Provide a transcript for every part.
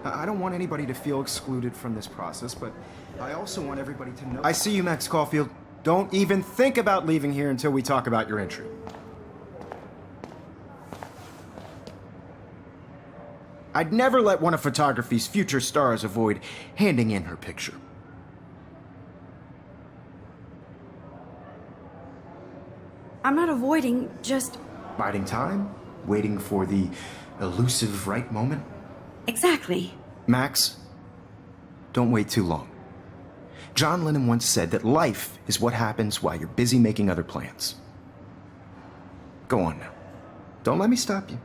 I don't want anybody to feel excluded from this process, but I also want everybody to know... I see you, Max Caulfield. Don't even think about leaving here until we talk about your entry. I'd never let one of photography's future stars avoid handing in her picture. I'm not avoiding, just... Biding time? Waiting for the elusive right moment? Exactly. Max, don't wait too long. John Lennon once said that life is what happens while you're busy making other plans. Go on now. Don't let me stop you.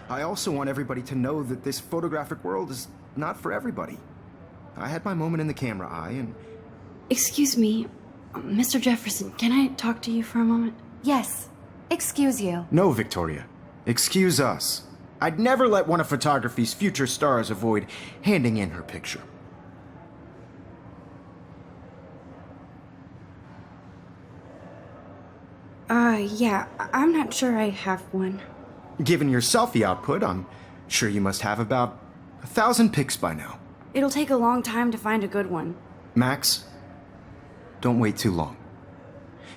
I also want everybody to know that this photographic world is not for everybody. I had my moment in the camera eye and... Excuse me, Mr. Jefferson, can I talk to you for a moment? Yes. Excuse you. No, Victoria. Excuse us. I'd never let one of photography's future stars avoid handing in her picture. Yeah, I'm not sure I have one. Given your selfie output, I'm sure you must have about 1,000 pics by now. It'll take a long time to find a good one. Max, don't wait too long.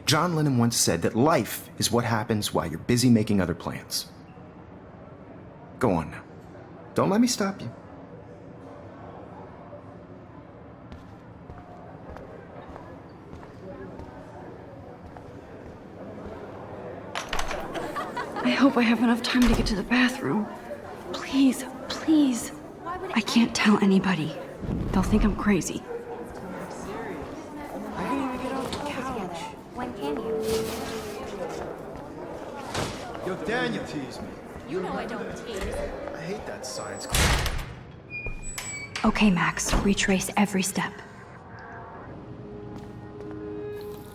John Lennon once said that life is what happens while you're busy making other plans. Go on now. Don't let me stop you. I hope I have enough time to get to the bathroom. Please, please. I can't tell anybody. They'll think I'm crazy. I can't even get off the couch. When can you? Yo, Daniel teased me. You know I don't tease. I hate that science class. Okay, Max, retrace every step.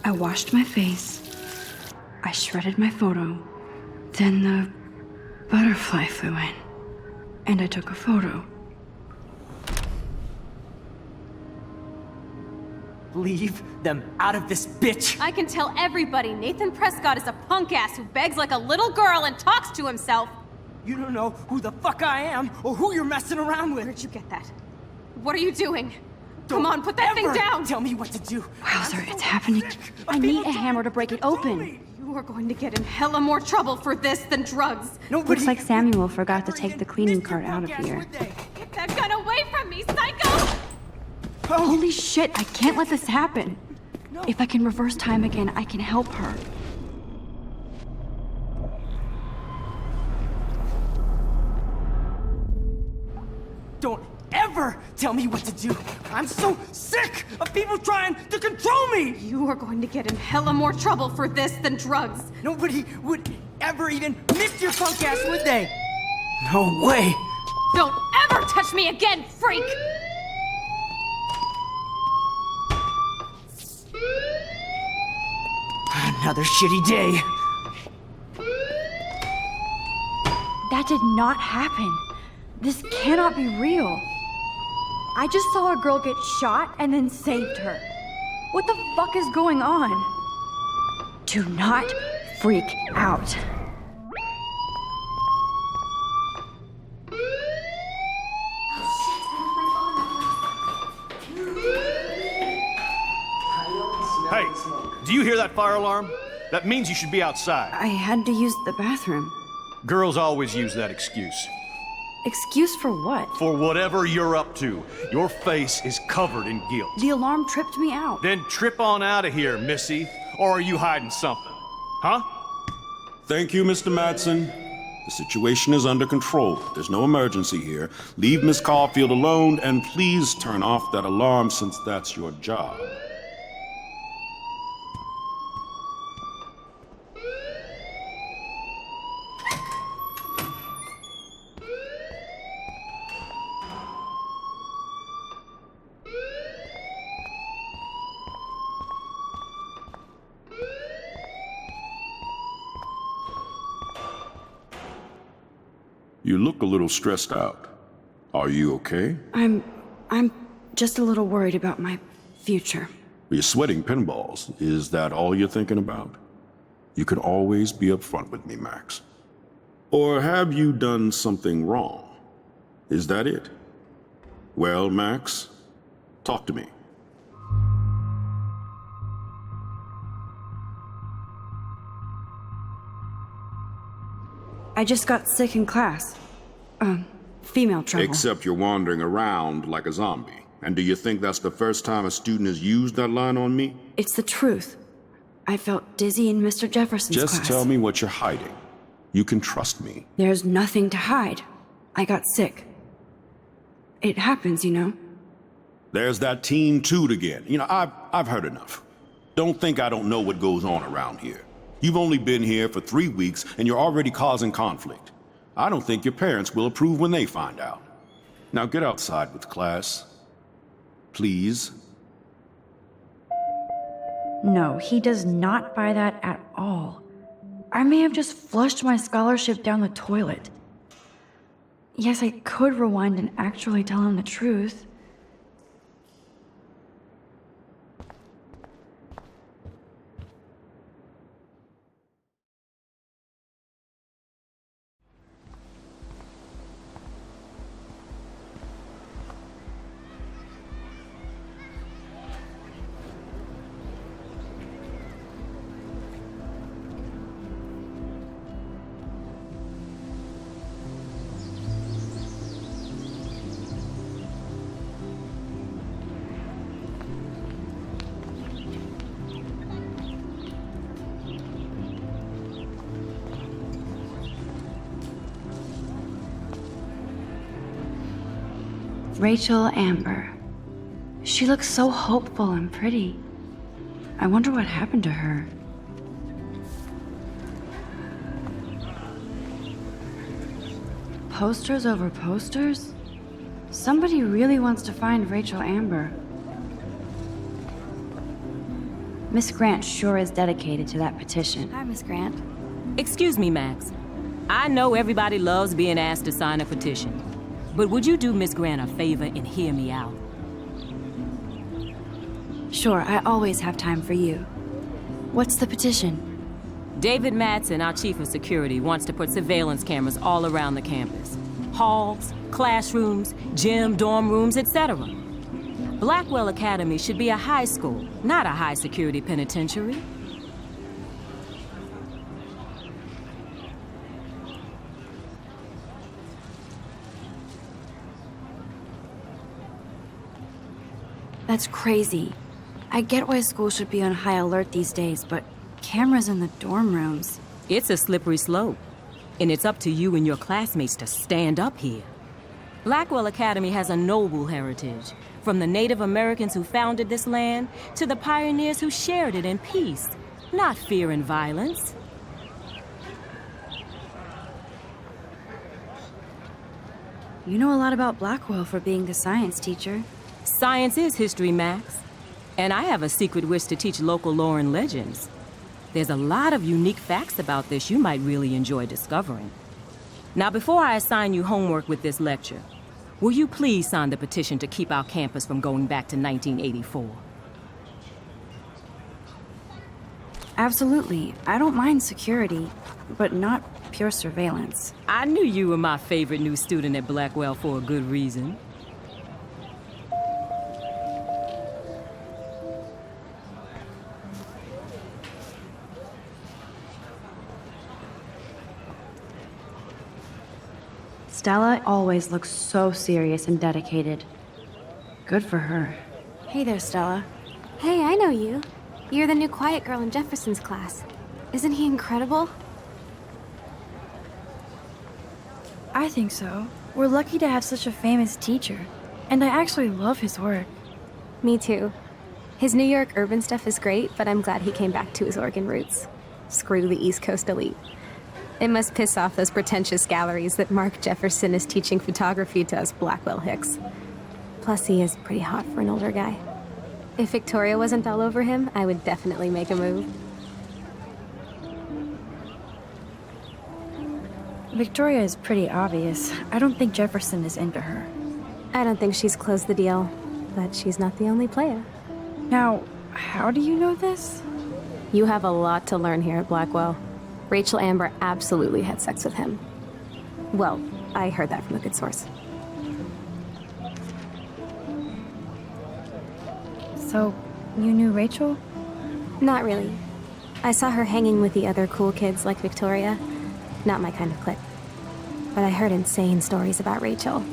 I washed my face. I shredded my photo. Then the butterfly flew in. And I took a photo. Leave them out of this bitch! I can tell everybody Nathan Prescott is a punk ass who begs like a little girl and talks to himself. You don't know who the fuck I am or who you're messing around with. Where'd you get that? What are you doing? Come on, put that thing down! Tell me what to do. Wowzer, it's happening. I need a hammer to break it open. You are going to get in hella more trouble for this than drugs. Looks like Samuel forgot to take the cleaning cart out of here. Get that gun away from me, psycho! Holy shit, I can't let this happen. If I can reverse time again, I can help her. Don't ever tell me what to do. I'm so sick of people trying to control me. You are going to get in hella more trouble for this than drugs. Nobody would ever even miss your punk ass, would they? No way. Don't ever touch me again, freak! Another shitty day. That did not happen. This cannot be real. I just saw a girl get shot and then saved her. What the fuck is going on? Do not freak out. Hey, do you hear that fire alarm? That means you should be outside. I had to use the bathroom. Girls always use that excuse. Excuse for what? For whatever you're up to, your face is covered in guilt. The alarm tripped me out. Then trip on out of here, Missy. Or are you hiding something? Huh? Thank you, Mr. Madsen. The situation is under control. There's no emergency here. Leave Miss Caulfield alone, and please turn off that alarm since that's your job. You look a little stressed out. Are you okay? I'm just a little worried about my future. You're sweating pinballs. Is that all you're thinking about? You can always be upfront with me, Max. Or have you done something wrong? Is that it? Well, Max, talk to me. I just got sick in class. Female trouble. Except you're wandering around like a zombie. And do you think that's the first time a student has used that line on me? It's the truth. I felt dizzy in Mr. Jefferson's class. Just tell me what you're hiding. You can trust me. There's nothing to hide. I got sick. It happens, you know. There's that Team Toot again. I've heard enough. Don't think I don't know what goes on around here. You've only been here for 3 weeks, and you're already causing conflict. I don't think your parents will approve when they find out. Now get outside with class. Please. No, he does not buy that at all. I may have just flushed my scholarship down the toilet. Yes, I could rewind and actually tell him the truth. Rachel Amber. She looks so hopeful and pretty. I wonder what happened to her. Posters over posters? Somebody really wants to find Rachel Amber. Miss Grant sure is dedicated to that petition. Hi, Miss Grant. Excuse me, Max. I know everybody loves being asked to sign a petition. But would you do Miss Grant a favor and hear me out? Sure, I always have time for you. What's the petition? David Madsen, our chief of security, wants to put surveillance cameras all around the campus. Halls, classrooms, gym, dorm rooms, etc. Blackwell Academy should be a high school, not a high-security penitentiary. That's crazy. I get why schools should be on high alert these days, but cameras in the dorm rooms. It's a slippery slope, and it's up to you and your classmates to stand up here. Blackwell Academy has a noble heritage, from the Native Americans who founded this land to the pioneers who shared it in peace, not fear and violence. You know a lot about Blackwell for being the science teacher. Science is history, Max. And I have a secret wish to teach local lore and legends. There's a lot of unique facts about this you might really enjoy discovering. Now, before I assign you homework with this lecture, will you please sign the petition to keep our campus from going back to 1984? Absolutely. I don't mind security, but not pure surveillance. I knew you were my favorite new student at Blackwell for a good reason. Stella always looks so serious and dedicated. Good for her. Hey there, Stella. Hey, I know you. You're the new quiet girl in Jefferson's class. Isn't he incredible? I think so. We're lucky to have such a famous teacher. And I actually love his work. Me too. His New York urban stuff is great, but I'm glad he came back to his Oregon roots. Screw the East Coast elite. It must piss off those pretentious galleries that Mark Jefferson is teaching photography to us Blackwell hicks. Plus, he is pretty hot for an older guy. If Victoria wasn't all over him, I would definitely make a move. Victoria is pretty obvious. I don't think Jefferson is into her. I don't think she's closed the deal, but she's not the only player. Now, how do you know this? You have a lot to learn here at Blackwell. Rachel Amber absolutely had sex with him. Well, I heard that from a good source. So, you knew Rachel? Not really. I saw her hanging with the other cool kids like Victoria. Not my kind of clique. But I heard insane stories about Rachel.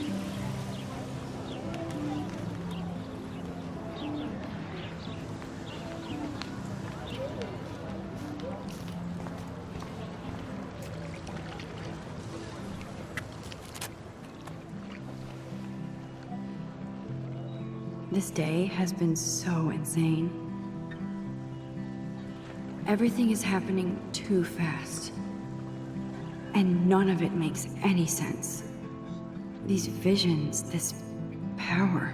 This day has been so insane. Everything is happening too fast. And none of it makes any sense. These visions, this power.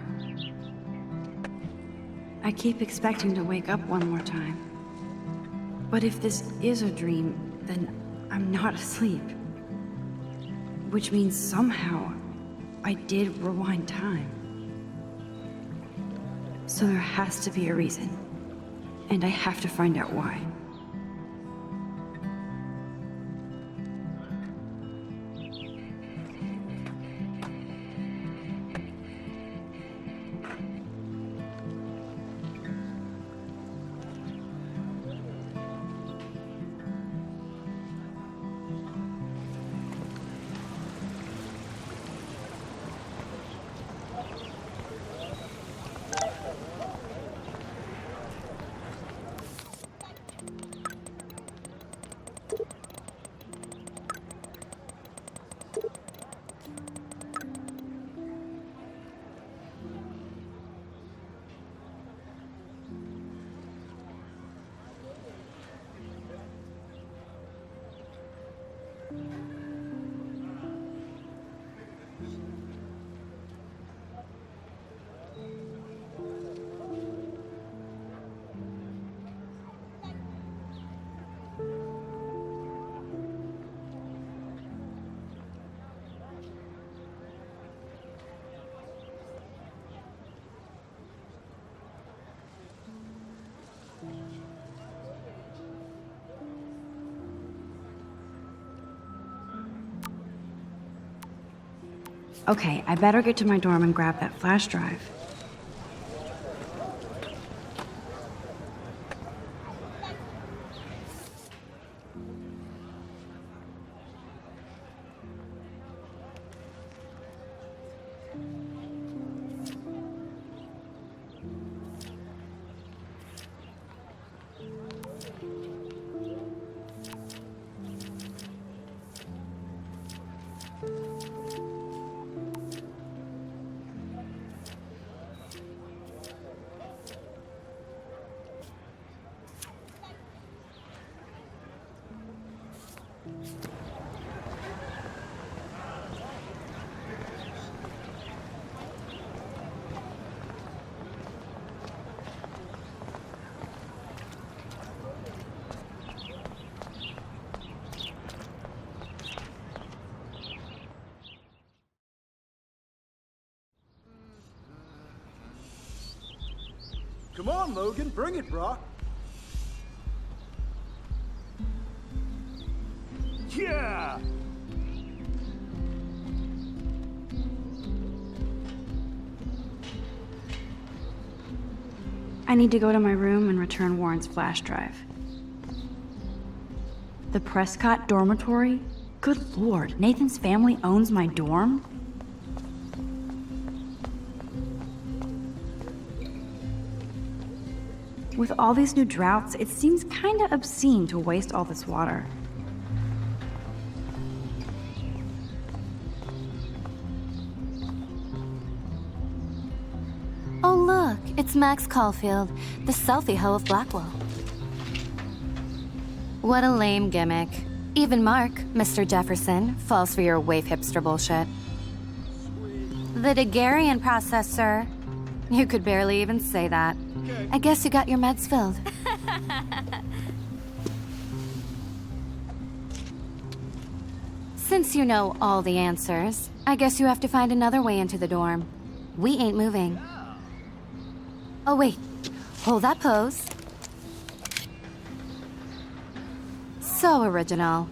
I keep expecting to wake up one more time. But if this is a dream, then I'm not asleep. Which means somehow I did rewind time. So there has to be a reason. And I have to find out why. Okay, I better get to my dorm and grab that flash drive. Come on, Logan, bring it, brah. Yeah! I need to go to my room and return Warren's flash drive. The Prescott dormitory? Good lord, Nathan's family owns my dorm? With all these new droughts, it seems kinda obscene to waste all this water. Oh look, it's Max Caulfield, the selfie hoe of Blackwell. What a lame gimmick. Even Mark, Mr. Jefferson, falls for your waif hipster bullshit. The Daguerrean process, sir. You could barely even say that. I guess you got your meds filled. Since you know all the answers, I guess you have to find another way into the dorm. We ain't moving. Oh, wait. Hold that pose. So original.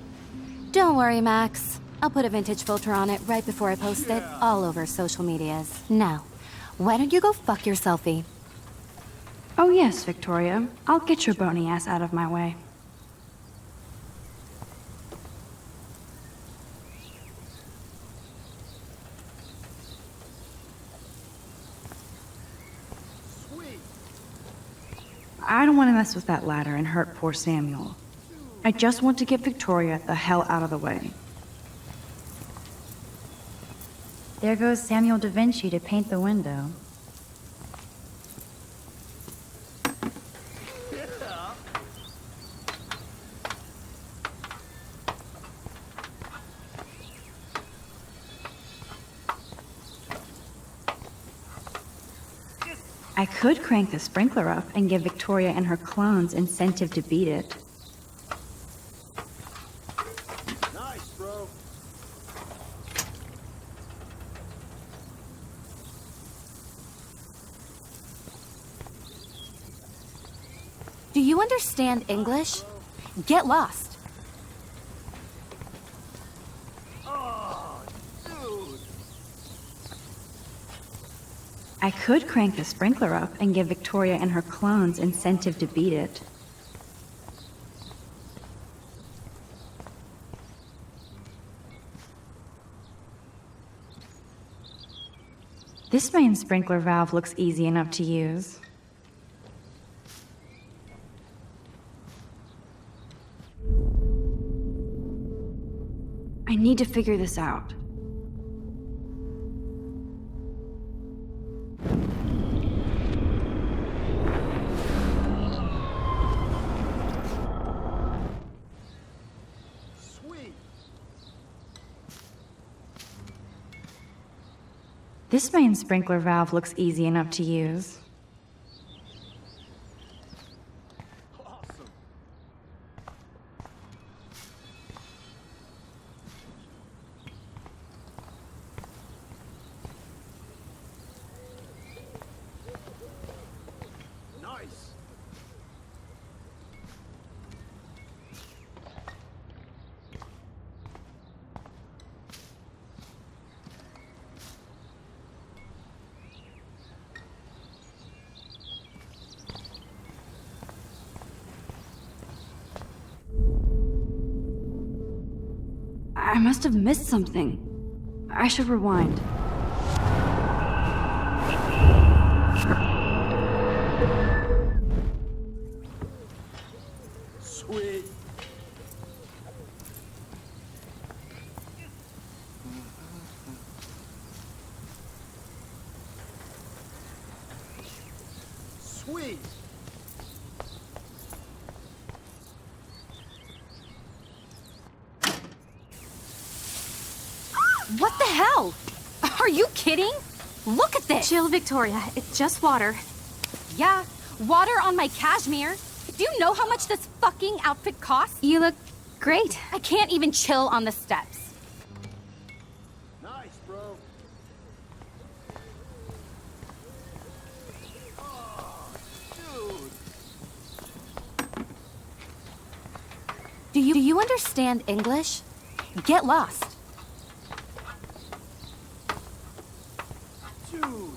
Don't worry, Max. I'll put a vintage filter on it right before I post it all over social medias. Now, why don't you go fuck your selfie? Oh yes, Victoria. I'll get your bony ass out of my way. I don't want to mess with that ladder and hurt poor Samuel. I just want to get Victoria the hell out of the way. There goes Samuel da Vinci to paint the window. I could crank the sprinkler up and give Victoria and her clones incentive to beat it. Nice, bro. Do you understand English? Get lost. Oh, dude. I could crank the sprinkler up and give Victoria and her clones incentive to beat it. This main sprinkler valve looks easy enough to use. I need to figure this out. Sweet. This main sprinkler valve looks easy enough to use. Awesome. Nice. I must have missed something. I should rewind. Sweet. Sweet. What the hell? Are you kidding? Look at this! Chill, Victoria. It's just water. Yeah, water on my cashmere. Do you know how much this fucking outfit costs? You look great. I can't even chill on the steps. Nice, bro. Oh, dude. Do you understand English? Get lost. Dude.